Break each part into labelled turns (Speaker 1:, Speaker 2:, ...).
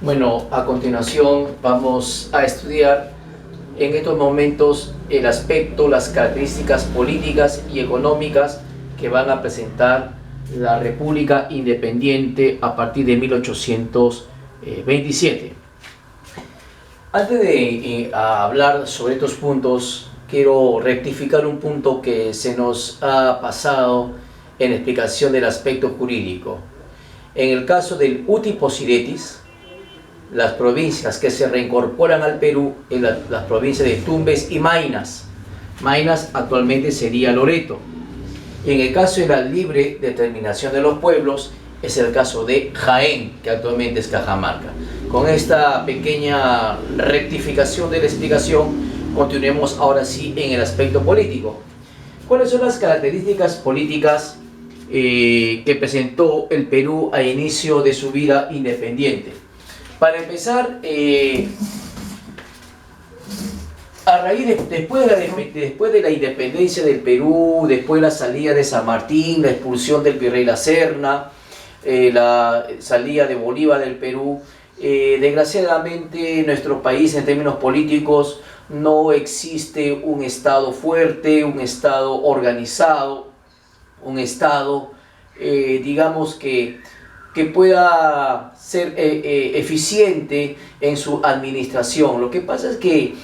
Speaker 1: Bueno, a continuación vamos a estudiar en estos momentos el aspecto, las características políticas y económicas que van a presentar la República Independiente a partir de 1827. Antes de hablar sobre estos puntos, quiero rectificar un punto que se nos ha pasado en la explicación del aspecto jurídico. En el caso del uti possidetis, las provincias que se reincorporan al Perú en las provincias de Tumbes y Maynas. Maynas actualmente sería Loreto. Y en el caso de la libre determinación de los pueblos, es el caso de Jaén, que actualmente es Cajamarca. Con esta pequeña rectificación de la explicación, continuemos ahora sí en el aspecto político. ¿Cuáles son las características políticas que presentó el Perú al inicio de su vida independiente? Para empezar, después de la independencia del Perú, después de la salida de San Martín, la expulsión del virrey La Serna, la salida de Bolívar del Perú, desgraciadamente en nuestro país en términos políticos no existe un Estado fuerte, un Estado organizado, un Estado, digamos que pueda ser eficiente en su administración. Lo que pasa es que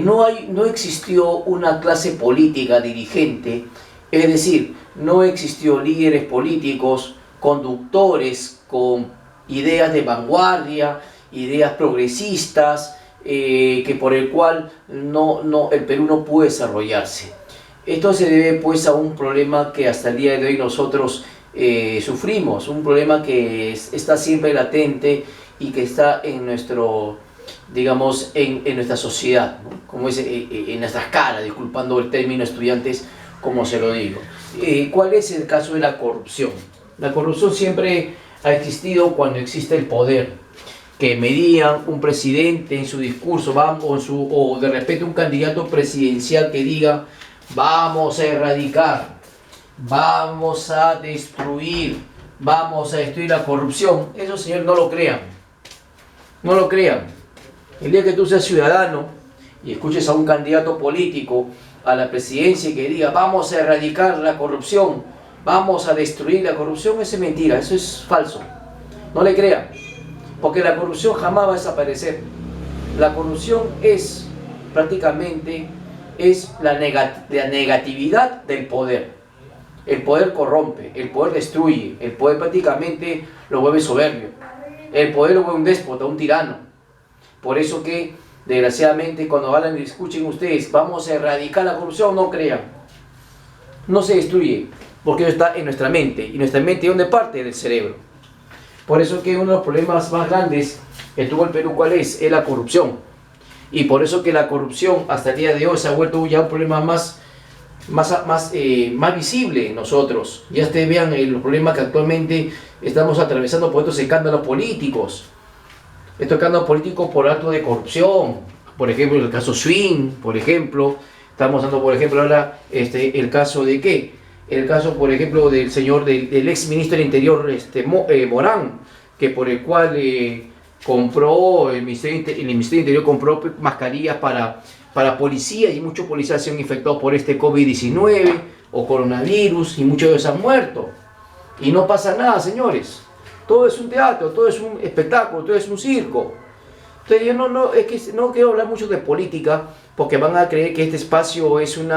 Speaker 1: no existió una clase política dirigente, es decir, no existió líderes políticos, conductores con ideas de vanguardia, ideas progresistas, que por el cual el Perú no pudo desarrollarse. Esto se debe pues a un problema que hasta el día de hoy nosotros sufrimos, un problema que está siempre latente y que está en nuestro, digamos, en nuestra sociedad, ¿no? Como es en nuestras caras, disculpando el término estudiantes, como se lo digo. ¿Cuál es el caso de la corrupción? La corrupción siempre ha existido cuando existe el poder, que medían un presidente en su discurso, o de repente un candidato presidencial que diga: vamos a erradicar, vamos a destruir la corrupción. Eso, señor, no lo crean. No lo crean. El día que tú seas ciudadano y escuches a un candidato político a la presidencia y que diga: vamos a erradicar la corrupción, vamos a destruir la corrupción, eso es mentira, eso es falso. No le crean, porque la corrupción jamás va a desaparecer. La corrupción es prácticamente la negatividad del poder. El poder corrompe, el poder destruye, el poder prácticamente lo vuelve soberbio, el poder lo vuelve un déspota, un tirano. Por eso que, desgraciadamente, cuando hablan y escuchen ustedes: vamos a erradicar la corrupción, no crean. No se destruye, porque eso está en nuestra mente. ¿Y nuestra mente dónde parte? Del cerebro. Por eso que uno de los problemas más grandes que tuvo el Perú, ¿cuál es? Es la corrupción. Y por eso que la corrupción hasta el día de hoy se ha vuelto ya un problema más visible en nosotros. Ya ustedes vean los problemas que actualmente estamos atravesando por estos escándalos políticos. Estos escándalos políticos por actos de corrupción. Por ejemplo, el caso Swing, por ejemplo. Estamos dando, por ejemplo, ahora el caso de ¿qué? El caso, por ejemplo, del ex ministro del Interior, Morán, que por el cual compró, el Ministerio del Interior compró mascarillas para policías, y muchos policías se han infectado por este COVID-19 o coronavirus, y muchos de ellos han muerto. Y no pasa nada, señores. Todo es un teatro, todo es un espectáculo, todo es un circo. Entonces yo no quiero hablar mucho de política, porque van a creer que este espacio es un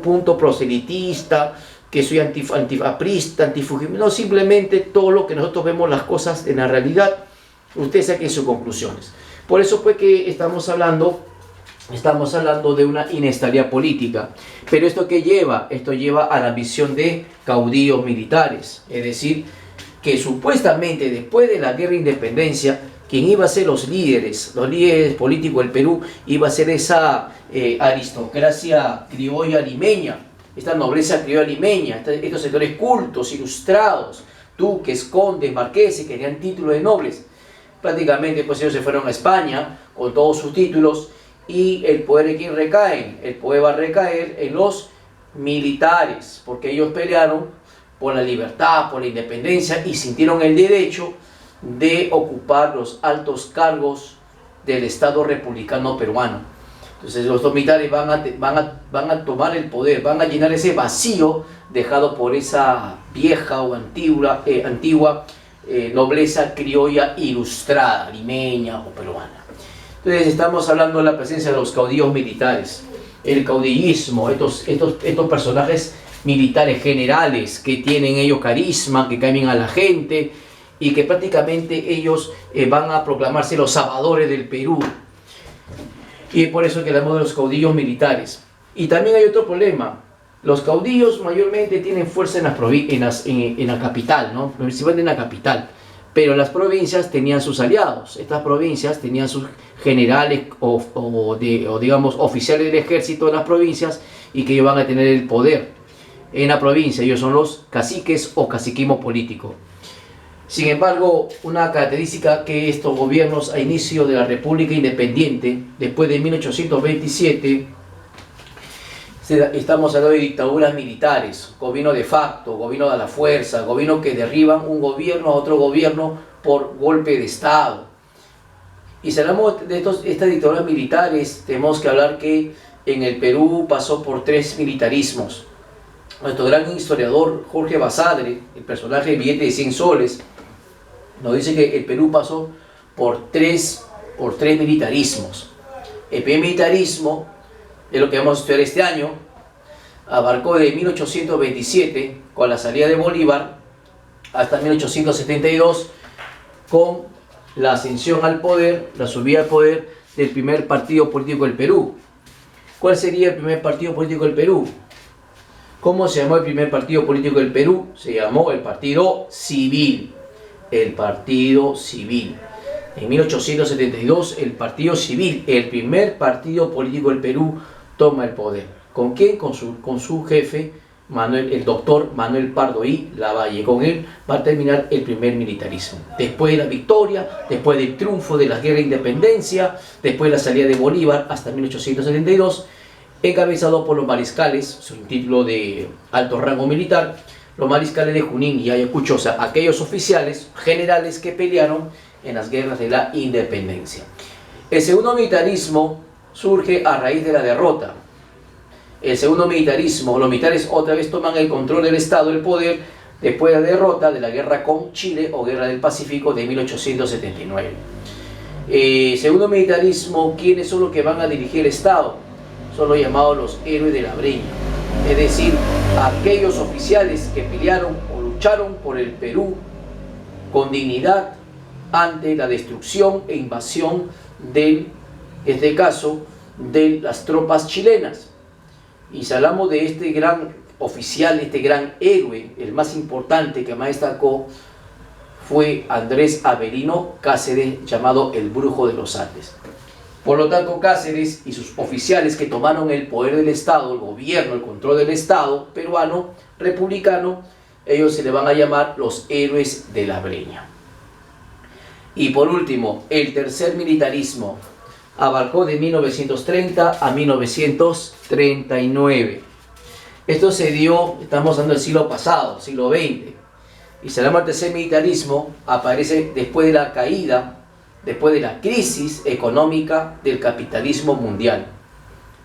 Speaker 1: punto proselitista, que soy antiaprista, antifujimista. No, simplemente todo lo que nosotros vemos las cosas en la realidad, ustedes saquen sus conclusiones. Por eso pues que estamos hablando de una inestabilidad política. Pero ¿esto qué lleva? Esto lleva a la ambición de caudillos militares. Es decir, que supuestamente después de la guerra de independencia, quien iba a ser los líderes políticos del Perú, iba a ser esa aristocracia criolla limeña, esta nobleza criolla limeña, estos sectores cultos, ilustrados, duques, condes, marqueses, que tenían títulos de nobles. Prácticamente pues ellos se fueron a España con todos sus títulos, y el poder de quién recae, el poder va a recaer en los militares, porque ellos pelearon por la libertad, por la independencia, y sintieron el derecho de ocupar los altos cargos del Estado republicano peruano. Entonces los militares van a tomar el poder, van a llenar ese vacío dejado por esa vieja o antigua nobleza criolla ilustrada, limeña o peruana. Entonces estamos hablando de la presencia de los caudillos militares, el caudillismo, estos personajes militares generales que tienen ellos carisma, que cambian a la gente y que prácticamente ellos van a proclamarse los salvadores del Perú. Y por eso que hablamos de los caudillos militares. Y también hay otro problema. Los caudillos mayormente tienen fuerza en la capital, ¿no? Principalmente en la capital. Pero las provincias tenían sus aliados. Estas provincias tenían sus generales o digamos oficiales del ejército en las provincias y que ellos van a tener el poder en la provincia. Ellos son los caciques o caciquismo político. Sin embargo, una característica que estos gobiernos a inicio de la República Independiente, después de 1827, estamos hablando de dictaduras militares, gobierno de facto, gobierno de la fuerza, gobierno que derriban un gobierno a otro gobierno por golpe de Estado. Y si hablamos de estas dictaduras militares, tenemos que hablar que en el Perú pasó por 3 militarismos. Nuestro gran historiador Jorge Basadre, el personaje del billete de 100 soles, nos dice que el Perú pasó por tres militarismos. El primer militarismo, de lo que vamos a estudiar este año, abarcó de 1827, con la salida de Bolívar, hasta 1872, con la ascensión al poder, la subida al poder del primer partido político del Perú. ¿Cuál sería el primer partido político del Perú? ¿Cómo se llamó el primer partido político del Perú? Se llamó el Partido Civil. El Partido Civil. En 1872, el Partido Civil, el primer partido político del Perú, toma el poder. ¿Con quién? Con su jefe, el doctor Manuel Pardo y Lavalle. Con él va a terminar el primer militarismo. Después de la victoria, después del triunfo de la guerra de independencia, después de la salida de Bolívar hasta 1872, encabezado por los mariscales, es un título de alto rango militar, los mariscales de Junín y Ayacucho, o sea, aquellos oficiales generales que pelearon en las guerras de la independencia. El segundo militarismo surge a raíz de la derrota. El segundo militarismo, los militares otra vez toman el control del Estado, el poder, después de la derrota de la guerra con Chile o guerra del Pacífico de 1879. Segundo militarismo, ¿quiénes son los que van a dirigir el Estado? Son los llamados los héroes de la Breña. Es decir, aquellos oficiales que pelearon o lucharon por el Perú con dignidad ante la destrucción e invasión en este caso, de las tropas chilenas. Y si hablamos de este gran oficial, este gran héroe, el más importante que más destacó, fue Andrés Avelino Cáceres, llamado el Brujo de los Andes. Por lo tanto, Cáceres y sus oficiales que tomaron el poder del Estado, el gobierno, el control del Estado peruano, republicano, ellos se le van a llamar los héroes de la Breña. Y por último, el tercer militarismo abarcó de 1930 a 1939. Esto se dio, estamos hablando del siglo pasado, siglo XX. Y se llama el tercer militarismo, aparece después de la caída, después de la crisis económica del capitalismo mundial.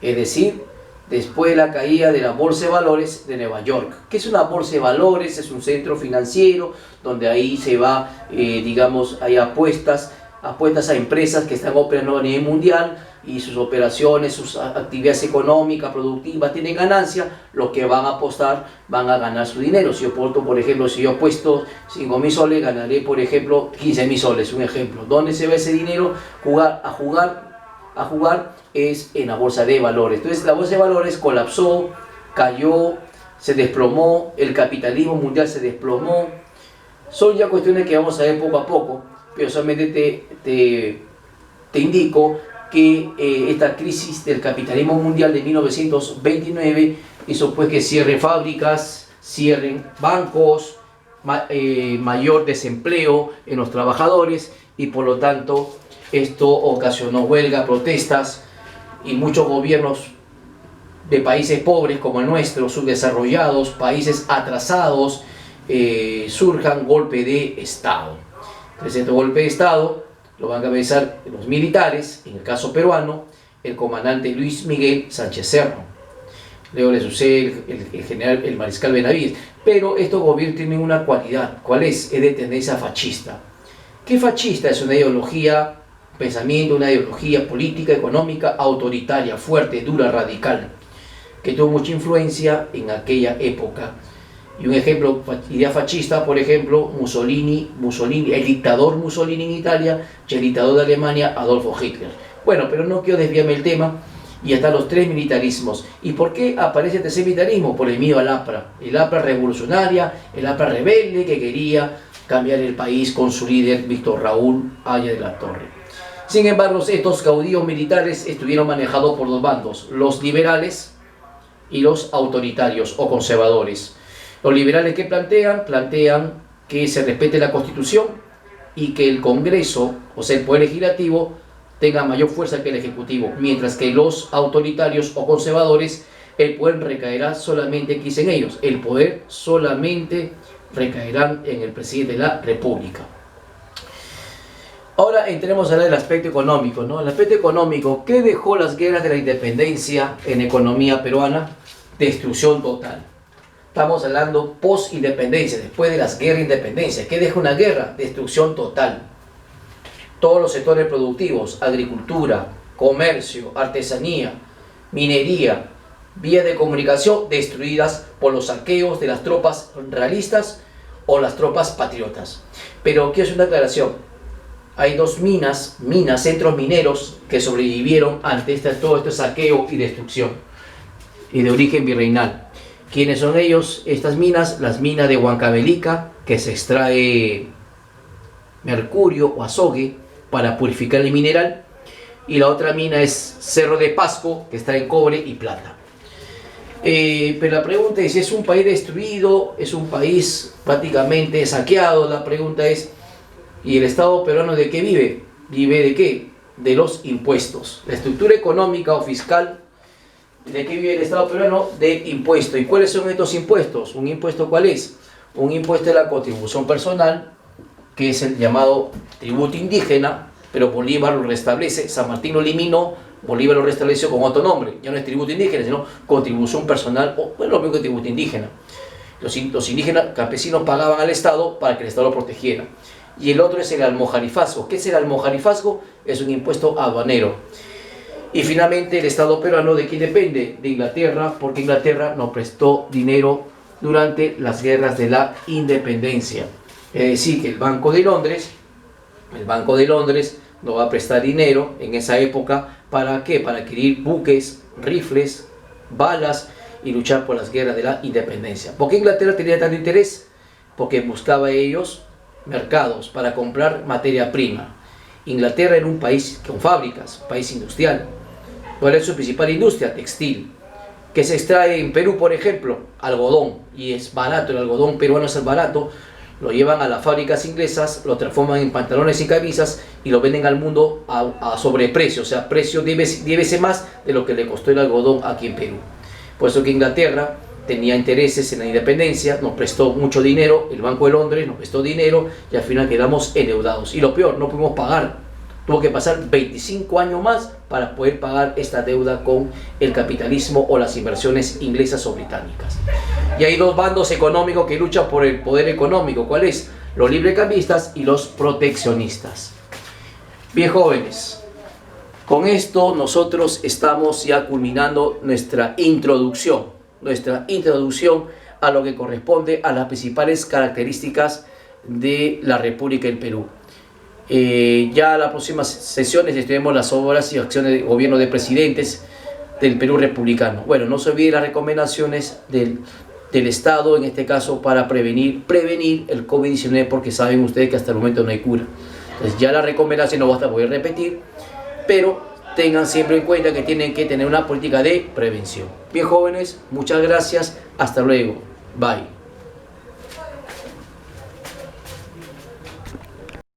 Speaker 1: Es decir, después de la caída de la Bolsa de Valores de Nueva York. ¿Qué es una Bolsa de Valores? Es un centro financiero donde ahí se va, hay apuestas a empresas que están operando a nivel mundial y sus operaciones, sus actividades económicas, productivas, tienen ganancia. Los que van a apostar van a ganar su dinero. Si yo apuesto, por ejemplo, si yo apuesto 5.000 soles, ganaré, por ejemplo, 15.000 soles, un ejemplo. ¿Dónde se va ese dinero? A jugar es en la bolsa de valores. Entonces la bolsa de valores colapsó, cayó, se desplomó, el capitalismo mundial se desplomó. Son ya cuestiones que vamos a ver poco a poco, pero solamente te indico que esta crisis del capitalismo mundial de 1929 hizo pues que cierren fábricas, cierren bancos, mayor desempleo en los trabajadores y por lo tanto esto ocasionó huelga, protestas y muchos gobiernos de países pobres como el nuestro, subdesarrollados, países atrasados, surjan golpe de Estado. Entonces, este golpe de Estado lo van a encabezar los militares, en el caso peruano, el comandante Luis Miguel Sánchez Cerro. Luego le sucede el mariscal Benavides. Pero estos gobiernos tienen una cualidad. ¿Cuál es? Es de tendencia fascista. ¿Qué fascista? Es una ideología, pensamiento, una ideología política, económica, autoritaria, fuerte, dura, radical, que tuvo mucha influencia en aquella época. Y un ejemplo, idea fascista, por ejemplo, Mussolini, el dictador Mussolini en Italia y el dictador de Alemania, Adolfo Hitler. Bueno, pero no quiero desviarme el tema. Y hasta los tres militarismos. ¿Y por qué aparece el tercer militarismo? Por el miedo al APRA. El APRA revolucionaria, el APRA rebelde que quería cambiar el país con su líder Víctor Raúl Haya de la Torre. Sin embargo, estos caudillos militares estuvieron manejados por dos bandos, los liberales y los autoritarios o conservadores. Los liberales que plantean que se respete la Constitución y que el Congreso, o sea el Poder Legislativo, tenga mayor fuerza que el Ejecutivo, mientras que los autoritarios o conservadores, el poder recaerá solamente, que dicen ellos, el poder solamente recaerá en el presidente de la República. Ahora entremos a hablar del aspecto económico, ¿no? El aspecto económico, ¿qué dejó las guerras de la independencia en economía peruana? Destrucción total. Estamos hablando post-independencia, después de las guerras de independencia. ¿Qué deja una guerra? Destrucción total. Todos los sectores productivos, agricultura, comercio, artesanía, minería, vías de comunicación destruidas por los saqueos de las tropas realistas o las tropas patriotas. Pero quiero hacer una aclaración. Hay dos minas, centros mineros que sobrevivieron ante todo este saqueo y destrucción y de origen virreinal. ¿Quiénes son ellos? Estas minas, las minas de Huancavelica, que se extrae mercurio o azogue para purificar el mineral, y la otra mina es Cerro de Pasco, que está en cobre y plata. Pero la pregunta es, si es un país destruido, es un país prácticamente saqueado, la pregunta es, ¿y el Estado peruano de qué vive? ¿Vive de qué? De los impuestos. La estructura económica o fiscal, ¿de qué vive el Estado peruano? De impuestos. ¿Y cuáles son estos impuestos? ¿Un impuesto cuál es? Un impuesto de la contribución personal, que es el llamado tributo indígena, pero Bolívar lo restablece, San Martín lo eliminó, Bolívar lo restableció con otro nombre, ya no es tributo indígena, sino contribución personal, o bueno, lo mismo que tributo indígena. Los indígenas campesinos pagaban al Estado para que el Estado lo protegiera. Y el otro es el almojarifazgo. ¿Qué es el almojarifazgo? Es un impuesto aduanero. Y finalmente el Estado peruano, ¿de quién depende? De Inglaterra, porque Inglaterra nos prestó dinero durante las guerras de la independencia. Es decir, que el Banco de Londres nos va a prestar dinero en esa época. ¿Para qué? Para adquirir buques, rifles, balas y luchar por las guerras de la independencia. ¿Por qué Inglaterra tenía tanto interés? Porque buscaba ellos mercados para comprar materia prima. Inglaterra era un país con fábricas, país industrial. ¿Cuál es su principal industria? Textil. ¿Qué se extrae en Perú, por ejemplo? Algodón. Y es barato, el algodón peruano es barato. Lo llevan a las fábricas inglesas, lo transforman en pantalones y camisas y lo venden al mundo a sobreprecio, o sea, precio 10 veces más de lo que le costó el algodón aquí en Perú. Por eso que Inglaterra tenía intereses en la independencia, nos prestó mucho dinero, el Banco de Londres nos prestó dinero y al final quedamos endeudados. Y lo peor, no pudimos pagar. Tuvo que pasar 25 años más para poder pagar esta deuda con el capitalismo o las inversiones inglesas o británicas. Y hay dos bandos económicos que luchan por el poder económico. ¿Cuál es? Los librecambistas y los proteccionistas. Bien, jóvenes, con esto nosotros estamos ya culminando nuestra introducción a lo que corresponde a las principales características de la República del Perú. Ya las próximas sesiones estudiaremos las obras y acciones de gobierno de presidentes del Perú republicano. Bueno, no se olviden las recomendaciones del Estado, en este caso para prevenir el COVID-19, porque saben ustedes que hasta el momento no hay cura. Entonces ya la recomendación no basta poder repetir, pero tengan siempre en cuenta que tienen que tener una política de prevención. Bien, jóvenes, muchas gracias, hasta luego, bye.